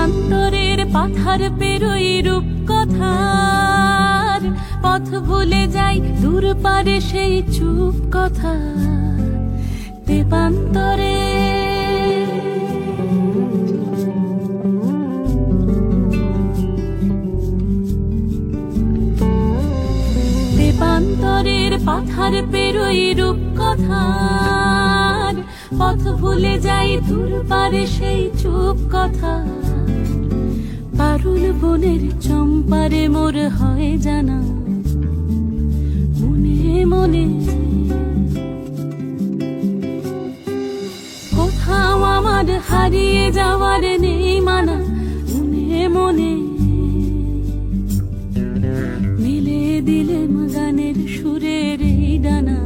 দেবান্তরের পাথার পেরোই রূপ কথার পথ ভুলে যাই দূর পারে সেই চুপ কথা দেবান্তরে দেবান্তরের পাথার পেরোই রূপ কথার পথ ভুলে যাই দূর পারে সেই চুপ কথা পারুল বনের চম্পারে মোর হয় জানা মনে মনে কোথাও আমার হারিয়ে যাওয়ার নেই মানা মনে মনে মেলে দিলে গানের সুরের এই ডানা